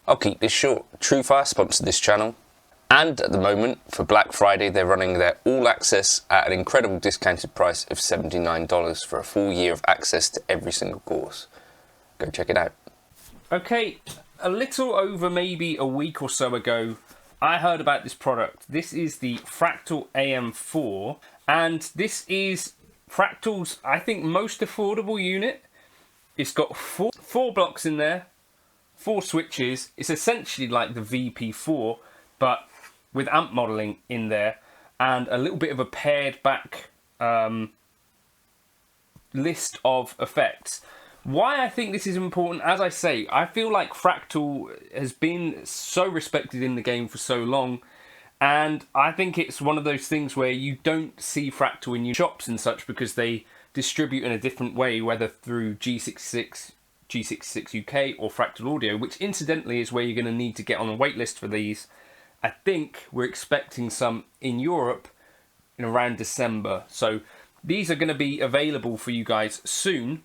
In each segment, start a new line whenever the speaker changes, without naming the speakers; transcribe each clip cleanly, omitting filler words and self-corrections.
I'll keep this short. TrueFire sponsored this channel, and at the moment for Black Friday they're running their all access at an incredible discounted price of $79 for a full year of access to every single course. Go check it out. Okay, a little over maybe a week or so ago I heard about this product. This is the Fractal AM4, and this is Fractal's, I think, most affordable unit. It's got four blocks in there, 4 switches. It's essentially like the VP4, but with amp modeling in there, and a little bit of a pared back list of effects. Why I think this is important, as I say, I feel like Fractal has been so respected in the game for so long, and I think it's one of those things where you don't see Fractal in your shops and such because they distribute in a different way, whether through G66 UK or Fractal Audio, which incidentally is where you're going to need to get on a wait list for these. I think we're expecting some in Europe in around December, so these are going to be available for you guys soon.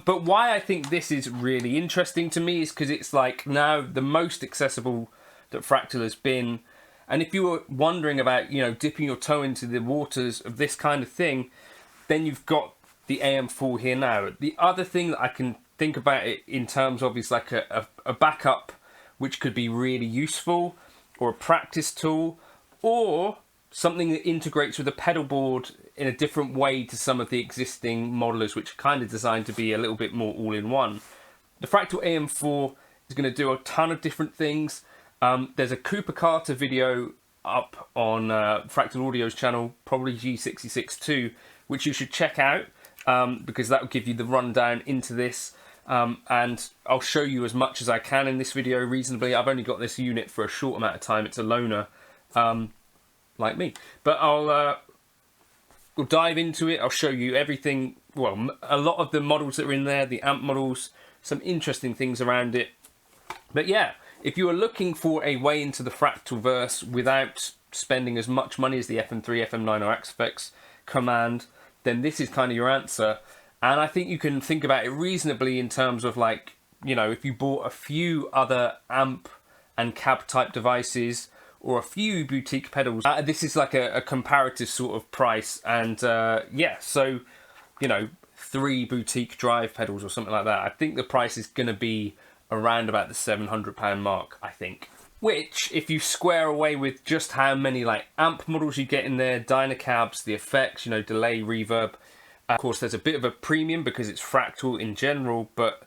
But why I think this is really interesting to me is because it's like now the most accessible that Fractal has been. And if you were wondering about, you know, dipping your toe into the waters of this kind of thing, then you've got the AM4 here now. The other thing that I can think about it in terms of is like a backup, which could be really useful, or a practice tool, or something that integrates with a pedal board in a different way to some of the existing modelers, which are kind of designed to be a little bit more all-in-one. The Fractal AM4 is going to do a ton of different things. There's a Cooper Carter video up on Fractal Audio's channel, probably G66 too, which you should check out because that will give you the rundown into this. And I'll show you as much as I can in this video reasonably. I've only got this unit for a short amount of time. It's a loaner, like me. But I'll We'll dive into it. I'll show you everything, well, a lot of the models that are in there, the amp models, some interesting things around it. But yeah, if you are looking for a way into the Fractalverse without spending as much money as the FM3, FM9 or Axe-Fx Command, then this is kind of your answer. And I think you can think about it reasonably in terms of, like, you know, if you bought a few other amp and cab type devices or a few boutique pedals, this is like a comparative sort of price. And yeah, so, you know, 3 boutique drive pedals or something like that, I think the price is going to be around about the £700 mark, I think. Which, if you square away with just how many like amp models you get in there, Dynacabs, the effects, you know, delay, reverb. Of course, there's a bit of a premium because it's Fractal in general, but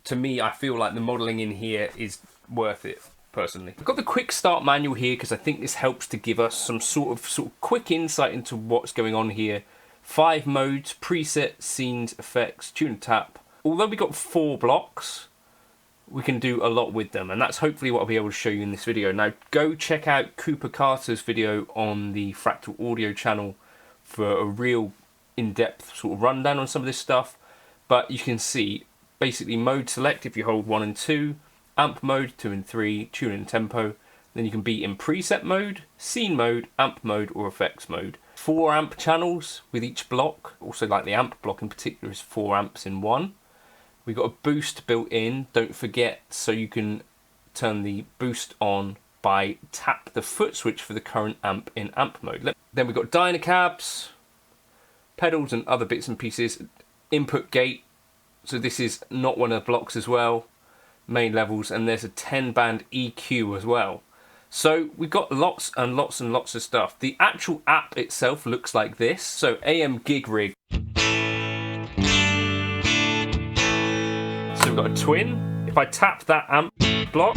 to me, I feel like the modelling in here is worth it, personally. I've got the quick start manual here because I think this helps to give us some sort of quick insight into what's going on here. 5 modes, preset, scenes, effects, tune and tap. Although we got 4 blocks, we can do a lot with them, and that's hopefully what I'll be able to show you in this video. Now, go check out Cooper Carter's video on the Fractal Audio channel for a real in-depth sort of rundown on some of this stuff. But you can see basically mode select if you hold 1 and 2, amp mode 2 and 3, tune and tempo. Then you can be in preset mode, scene mode, amp mode, or effects mode. 4 amp channels with each block. Also, like the amp block in particular is 4 amps in one. We've got a boost built in, don't forget, so you can turn the boost on by tap the foot switch for the current amp in amp mode. Then we've got Dynacabs, pedals and other bits and pieces, input gate, so this is not one of the blocks as well, main levels, and there's a 10-band EQ as well. So we've got lots and lots and lots of stuff. The actual app itself looks like this, so AM Gig Rig. So we've got a twin. If I tap that amp block,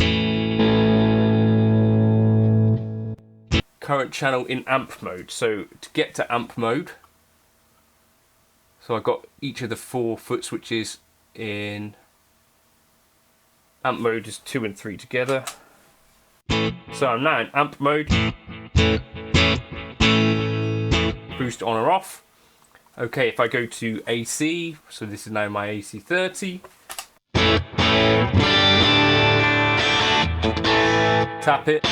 current channel in amp mode. So to get to amp mode, so I've got each of the 4 foot switches in amp mode is 2 and 3 together. So I'm now in amp mode. Boost on or off. Okay, if I go to AC, so this is now my AC 30. Tap it.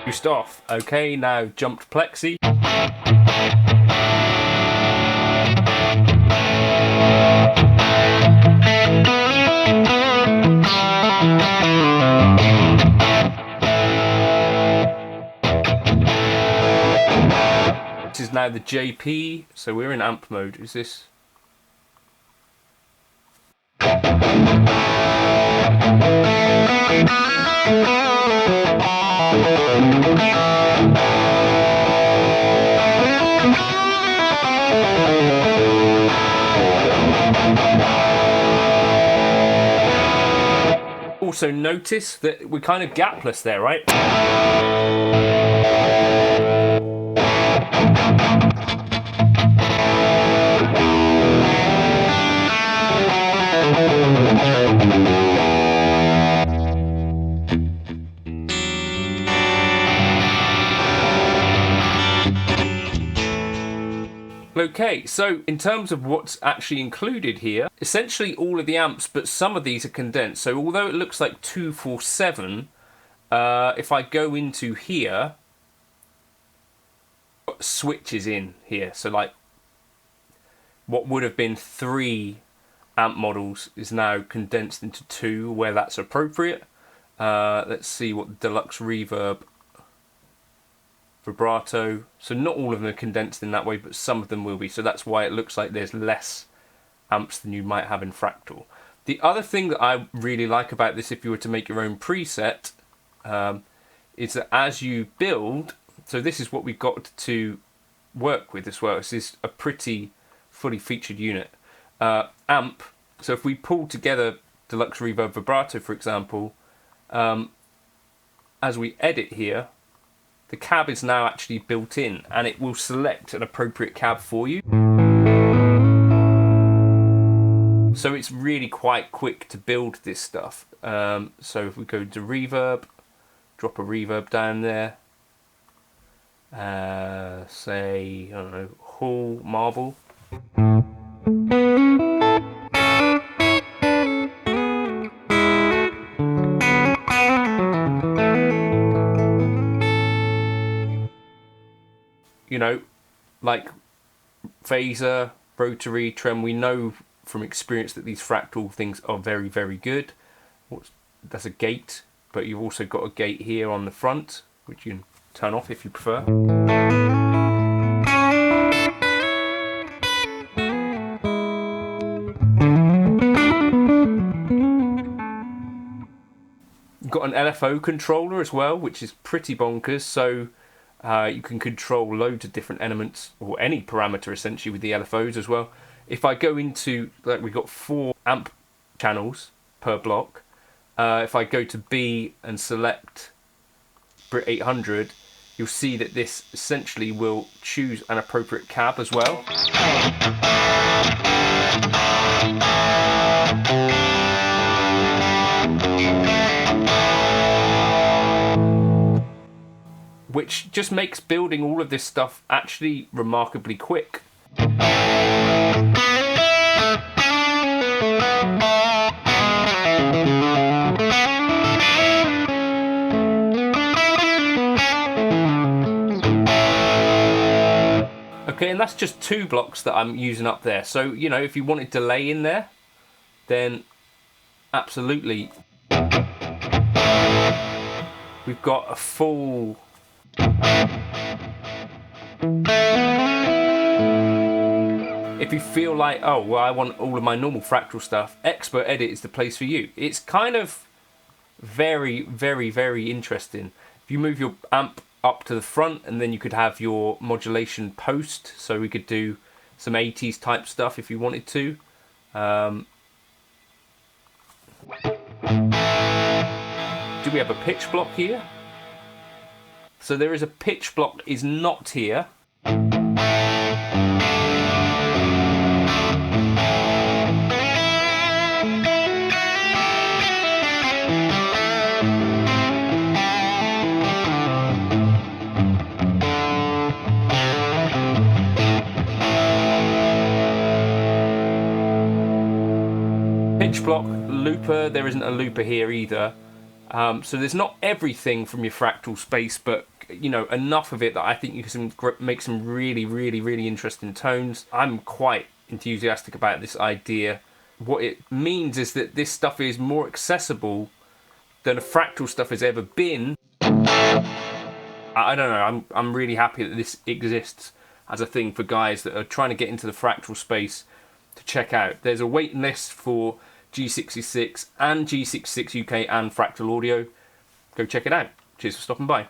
Boost off. Okay, now jumped plexi. This is now the JP, so we're in amp mode. Is this? Also notice that we're kind of gapless there, right? Okay, so in terms of what's actually included here, essentially all of the amps, but some of these are condensed. So although it looks like 247, if I go into here, got switches in here. So like what would have been 3 amp models is now condensed into 2 where that's appropriate. Let's see what deluxe reverb, vibrato, so not all of them are condensed in that way, but some of them will be, so that's why it looks like there's less amps than you might have in Fractal. The other thing that I really like about this, if you were to make your own preset, is that as you build, so this is what we've got to work with as well. This is a pretty fully featured unit. Amp, so if we pull together deluxe reverb vibrato, for example, as we edit here, the cab is now actually built in and it will select an appropriate cab for you. So it's really quite quick to build this stuff. So if we go to reverb, drop a reverb down there. Say, I don't know, Hall Marble. You know, like phaser, rotary, trem, we know from experience that these fractal things are very, very good. That's a gate, but you've also got a gate here on the front, which you can turn off if you prefer. You've got an LFO controller as well, which is pretty bonkers. So you can control loads of different elements, or any parameter essentially, with the LFOs as well. If I go into, like, we've got 4 amp channels per block. If I go to B and select Brit 800, you'll see that this essentially will choose an appropriate cab as well. Which just makes building all of this stuff actually remarkably quick. Okay, and that's just 2 blocks that I'm using up there. So, you know, if you wanted delay in there, then absolutely. We've got a full... If you feel like, oh, well, I want all of my normal fractal stuff, Expert Edit is the place for you. It's kind of very, very, very interesting. If you move your amp up to the front, and then you could have your modulation post, so we could do some 80s type stuff if you wanted to. Do we have a pitch block here? So there is a pitch block is not here. Pitch block, looper, there isn't a looper here either. So there's not everything from your fractal space, but you know, enough of it that I think you can make some really, really, really interesting tones. I'm quite enthusiastic about this idea. What it means is that this stuff is more accessible than a fractal stuff has ever been. I don't know, I'm really happy that this exists as a thing for guys that are trying to get into the fractal space to check out. There's a waiting list for G66 and G66 UK and Fractal Audio. Go check it out. Cheers for stopping by.